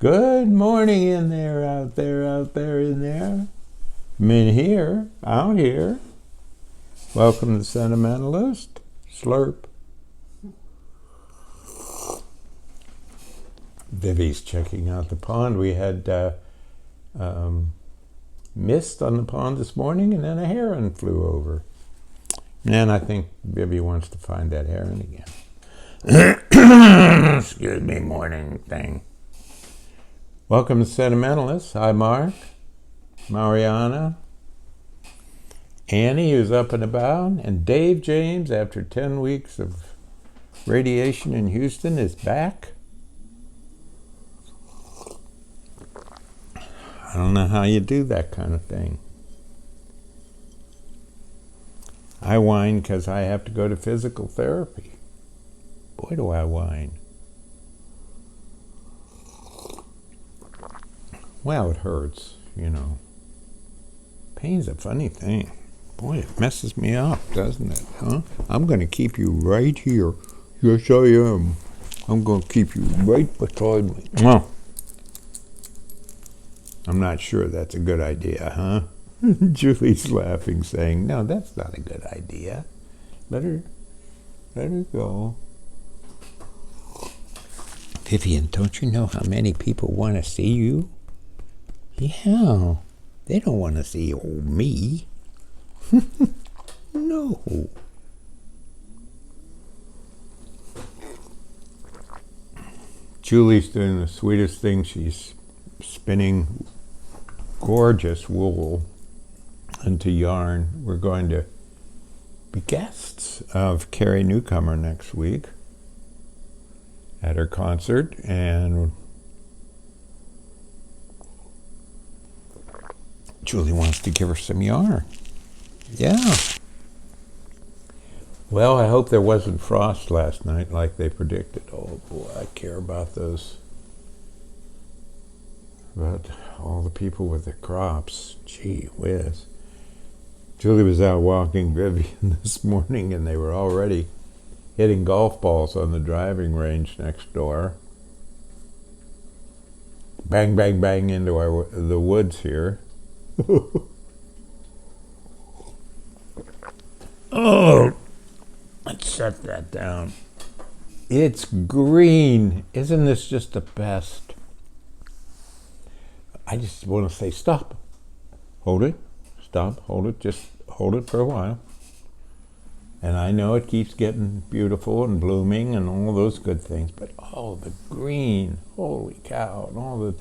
Good morning in there, out there, in there. I'm in here, out here. Welcome to Sentimentalist. Slurp. Vivi's checking out the pond. We had mist on the pond this morning, and then a heron flew over. And I think Vivi wants to find that heron again. Excuse me, morning thing. Welcome to Sentimentalists. Hi, Mark, Mariana, Annie, who's up and about, and Dave James, after 10 weeks of radiation in Houston, is back. I don't know how you do that kind of thing. I whine because I have to go to physical therapy. Boy, do I whine. Well, it hurts, you know. Pain's a funny thing. Boy, it messes me up, doesn't it, huh? I'm going to keep you right here. Yes, I am. I'm going to keep you right beside me. Well, I'm not sure that's a good idea, huh? Julie's laughing, saying, no, that's not a good idea. Let her go. Vivian, don't you know how many people want to see you? Yeah, they don't want to see old me. No. Julie's doing the sweetest thing. She's spinning gorgeous wool into yarn. We're going to be guests of Carrie Newcomer next week at her concert, and Julie wants to give her some yarn. Yeah. Well, I hope there wasn't frost last night like they predicted. Oh boy, I care about those. About all the people with the crops. Gee whiz. Julie was out walking Vivian this morning, and they were already hitting golf balls on the driving range next door. Bang, bang, bang into the woods here. Oh, let's set that down. It's green. Isn't this just the best? I just want to say stop. Hold it. Stop. Hold it. Just hold it for a while. And I know it keeps getting beautiful and blooming and all those good things, but oh, the green. Holy cow. And all the...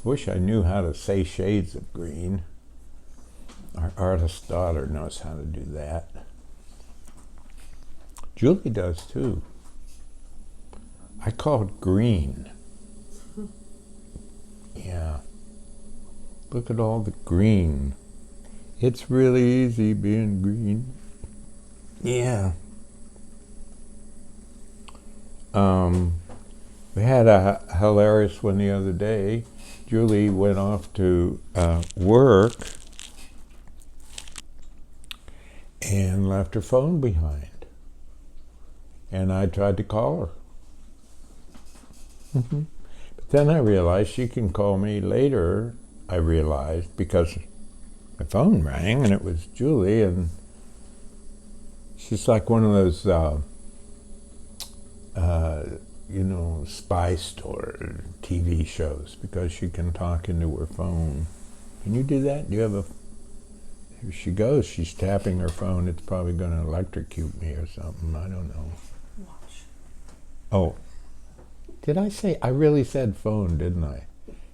Wish I knew how to say shades of green. Our artist daughter knows how to do that. Julie does too. I call it green. Yeah. Look at all the green. It's really easy being green. Yeah. We had a hilarious one the other day. Julie went off to work and left her phone behind. And I tried to call her. But then I realized she can call me later, I realized, because my phone rang and it was Julie, and she's like one of those, spy store TV shows, because she can talk into her phone. Can you do that? Do you have a... Here she goes. She's tapping her phone. It's probably going to electrocute me or something. I don't know. Watch. Oh. Did I say... I really said phone, didn't I?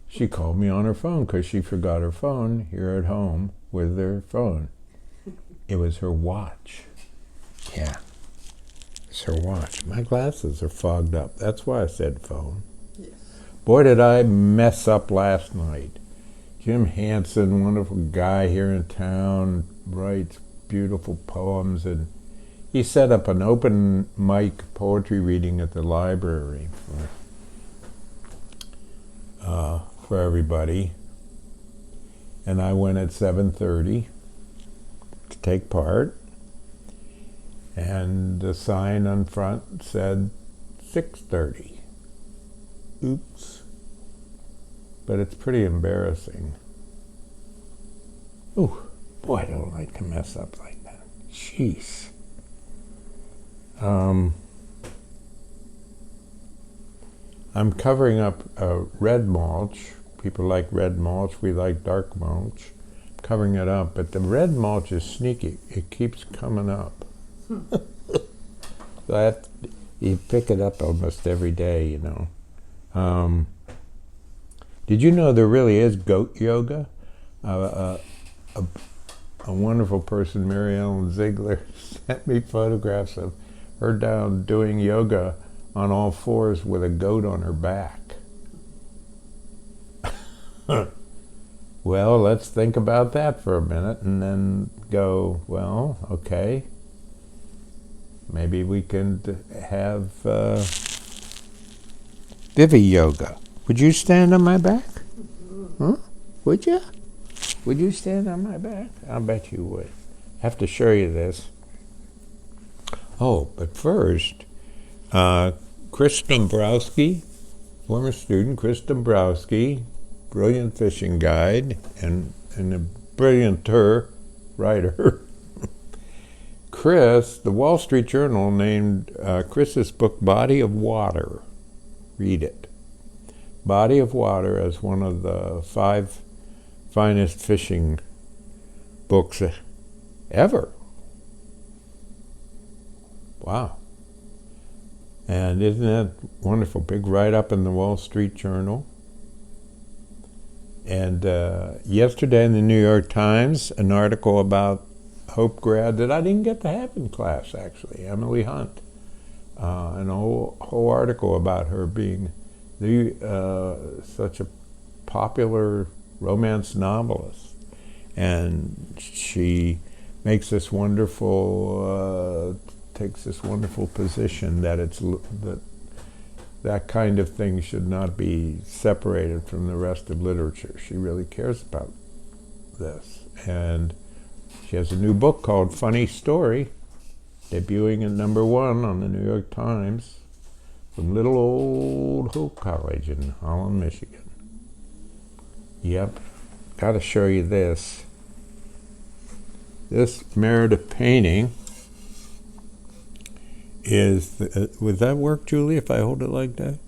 She called me on her phone because she forgot her phone here at home with her phone. It was her watch. Yeah. It's her watch. My glasses are fogged up. That's why I said phone. Yes. Boy, did I mess up last night. Jim Hansen, wonderful guy here in town, writes beautiful poems, and he set up an open mic poetry reading at the library for everybody. And I went at 7:30 to take part. And the sign on front said 6:30. Oops. but it's pretty embarrassing. Ooh, boy, I don't like to mess up like that. Jeez. I'm covering up red mulch. People like red mulch. We like dark mulch. Covering it up, but the red mulch is sneaky. It keeps coming up. So you pick it up almost every day, you know. Did you know there really is goat yoga? A wonderful person, Mary Ellen Ziegler, sent me photographs of her down doing yoga on all fours with a goat on her back. Well, let's think about that for a minute and then go, well, okay, maybe we can have Vivi yoga. Would you stand on my back? Huh? Would you? Would you stand on my back? I'll bet you would. I have to show you this. Oh, but first, Chris Dombrowski, former student, Chris Dombrowski, brilliant fishing guide and a brillianter writer. Chris, the Wall Street Journal named Chris's book Body of Water. Read it. Body of Water as one of the 5 finest fishing books ever. Wow. And isn't that wonderful? Big write-up in the Wall Street Journal. And yesterday in the New York Times, an article about Hope grad that I didn't get to have in class, actually, Emily Hunt. An whole article about her being such a popular romance novelist. And she makes this wonderful, takes this wonderful position that that kind of thing should not be separated from the rest of literature. She really cares about this. And she has a new book called Funny Story, debuting at #1 on the New York Times, from little old Hope College in Holland, Michigan. Yep, got to show you this. This Meredith painting is, would that work, Julie, if I hold it like that?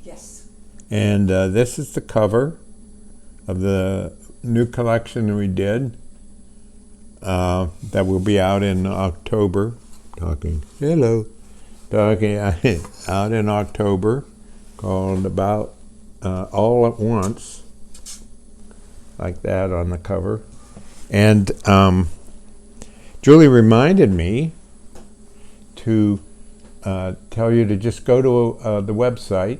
Yes. And this is the cover of the new collection we did that will be out in October. Out in October, called About All at Once, like that on the cover. And Julie reminded me to tell you to just go to the website,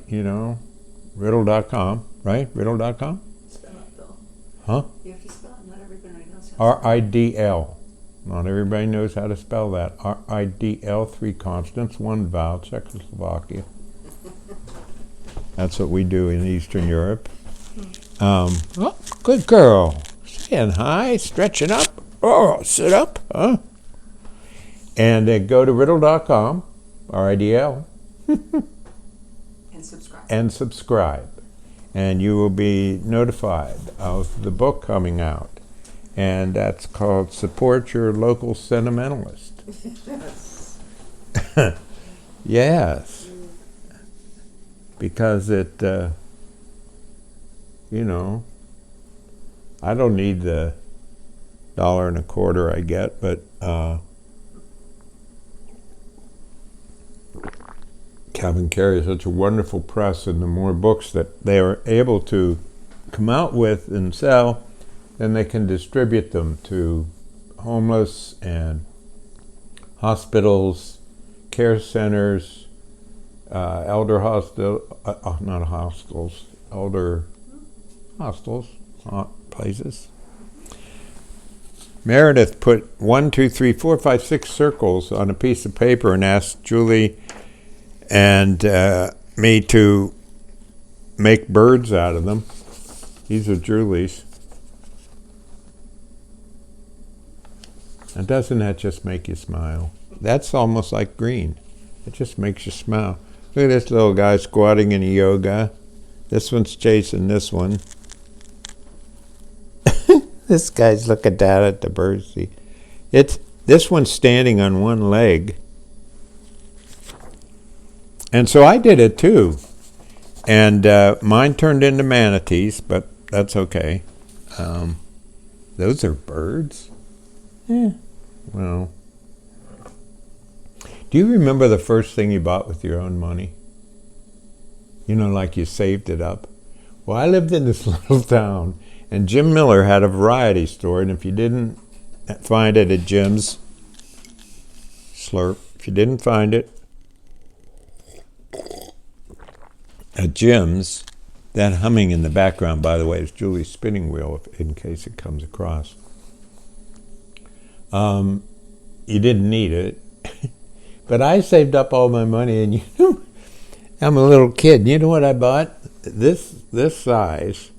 riddle.com, right? Riddle.com? Spell it, Bill. Huh? You have to spell it. Not everybody knows how to R-I-D-L. Not everybody knows how to spell that. R-I-D-L, 3 consonants, 1 vowel, Czechoslovakia. That's what we do in Eastern Europe. Oh, good girl. Stand high, stretching up. Oh, sit up, huh? And go to riddle.com, R-I-D-L. And subscribe. And subscribe. And you will be notified of the book coming out. And that's called Support Your Local Sentimentalist. Yes. Because it, I don't need the $1.25 I get, but Calvin Carey is such a wonderful press, and the more books that they are able to come out with and sell, then they can distribute them to homeless and hospitals, care centers, elder hostels, places. Meredith put 1, 2, 3, 4, 5, 6 circles on a piece of paper and asked Julie and me to make birds out of them. These are Julie's. And doesn't that just make you smile? That's almost like green. It just makes you smile. Look at this little guy squatting in yoga. This one's chasing this one. This guy's looking down at the birds. This one's standing on one leg. And so I did it too. And mine turned into manatees, but that's okay. Those are birds? Yeah. Well. Do you remember the first thing you bought with your own money? You know, like you saved it up? Well, I lived in this little town, and Jim Miller had a variety store, and if you didn't find it at Jim's, slurp, if you didn't find it at Jim's, that humming in the background, by the way, is Julie's spinning wheel, in case it comes across. You didn't need it. But I saved up all my money, and you know, I'm a little kid. You know what I bought? This size,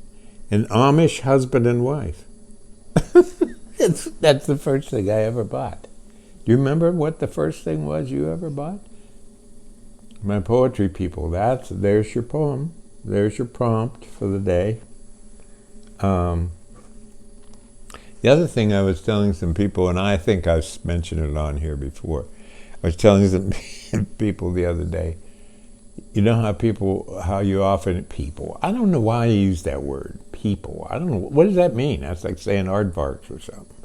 an Amish husband and wife. That's the first thing I ever bought. Do you remember what the first thing was you ever bought? My poetry people. There's your poem. There's your prompt for the day. The other thing I was telling some people, and I think I've mentioned it on here before, I was telling some people the other day, you know how you often, I don't know why you use that word, people. I don't know, what does that mean? That's like saying aardvarks or something.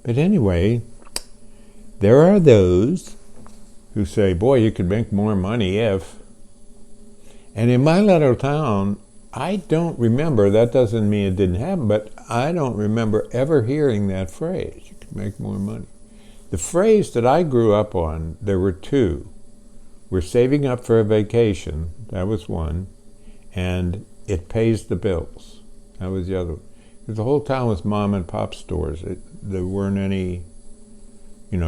But anyway, there are those who say, boy, you could make more money if. And in my little town, I don't remember, that doesn't mean it didn't happen, but I don't remember ever hearing that phrase, you could make more money. The phrase that I grew up on, there were two. We're saving up for a vacation, that was one, and it pays the bills, that was the other one. Because the whole town was mom and pop stores. There weren't any,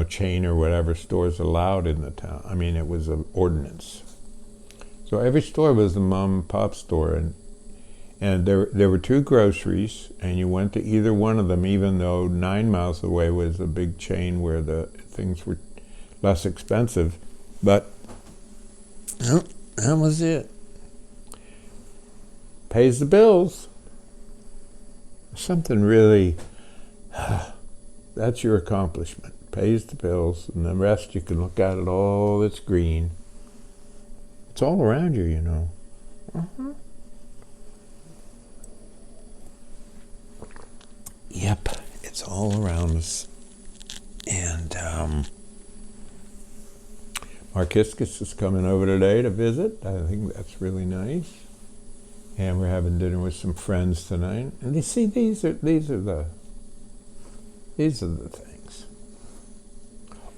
chain or whatever stores allowed in the town. I mean, it was an ordinance. So every store was a mom and pop store, and there were two groceries, and you went to either one of them, even though 9 miles away was a big chain where the things were less expensive. But that was it. Pays the bills. Something really, that's your accomplishment. Pays the bills, and the rest you can look at it all, it's green. It's all around you, Yep, it's all around us. And Markiskus is coming over today to visit. I think that's really nice. And we're having dinner with some friends tonight. And you see, these are the things.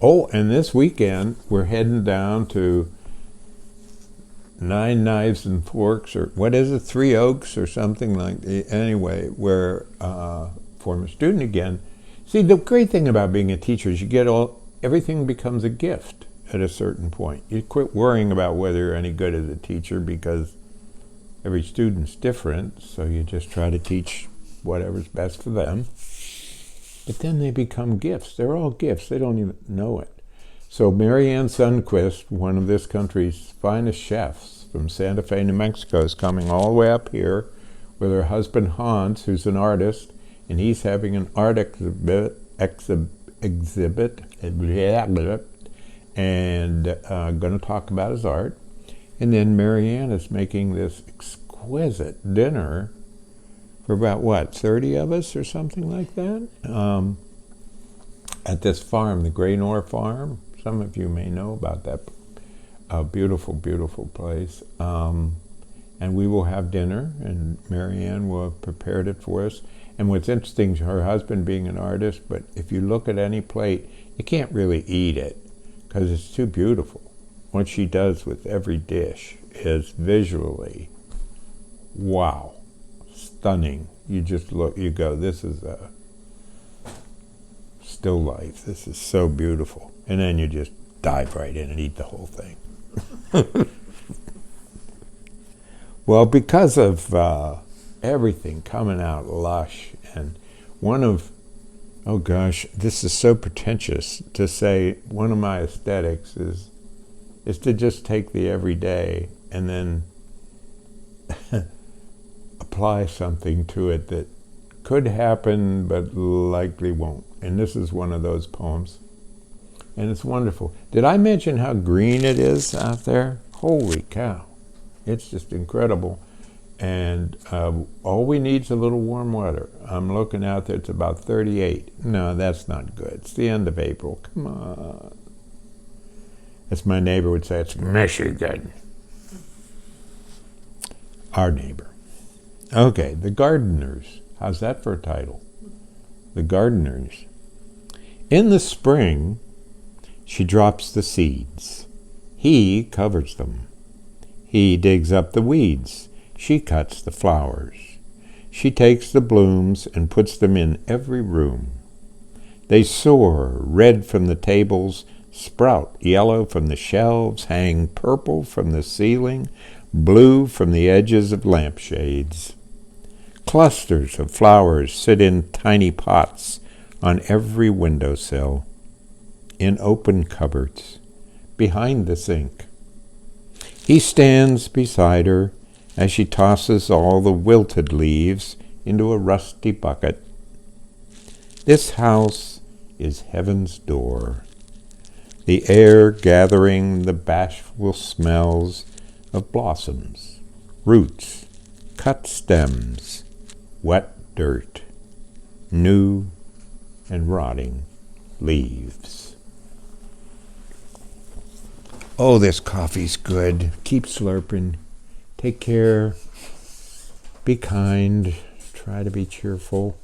Oh, and this weekend we're heading down to Nine Knives and Forks, or what is it, Three Oaks or something like that. Anyway, where former student again. See, the great thing about being a teacher is everything becomes a gift at a certain point. You quit worrying about whether you're any good as a teacher because every student's different, so you just try to teach whatever's best for them. But then they become gifts. They're all gifts. They don't even know it. So Marianne Sundquist, one of this country's finest chefs from Santa Fe, New Mexico, is coming all the way up here with her husband Hans, who's an artist, and he's having an art exhibit and going to talk about his art. And then Marianne is making this exquisite dinner for about, 30 of us or something like that, at this farm, the Graynor Farm. Some of you may know about that beautiful, beautiful place. And we will have dinner, and Marianne will have prepared it for us. And what's interesting, her husband being an artist, but if you look at any plate, you can't really eat it because it's too beautiful. What she does with every dish is visually, wow, stunning. You just look, you go, this is a still life. This is so beautiful. And then you just dive right in and eat the whole thing. Well, because of everything coming out lush, and oh gosh, this is so pretentious to say, one of my aesthetics is to just take the everyday and then apply something to it that could happen but likely won't. And this is one of those poems. And it's wonderful. Did I mention how green it is out there? Holy cow. It's just incredible. And all we need is a little warm weather. I'm looking out there, it's about 38. No, that's not good. It's the end of April. Come on. As my neighbor would say, it's Michigan. Our neighbor. Okay, The Gardeners. How's that for a title? The Gardeners. In the spring, she drops the seeds. He covers them. He digs up the weeds. She cuts the flowers. She takes the blooms and puts them in every room. They soar, red from the tables, sprout yellow from the shelves, hang purple from the ceiling, blue from the edges of lampshades. Clusters of flowers sit in tiny pots on every windowsill, in open cupboards, behind the sink. He stands beside her as she tosses all the wilted leaves into a rusty bucket. This house is heaven's door, the air gathering the bashful smells of blossoms, roots, cut stems, wet dirt, new and rotting leaves. Oh, this coffee's good. Keep slurping. Take care. Be kind. Try to be cheerful.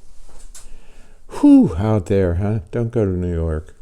Whew, out there, huh? Don't go to New York.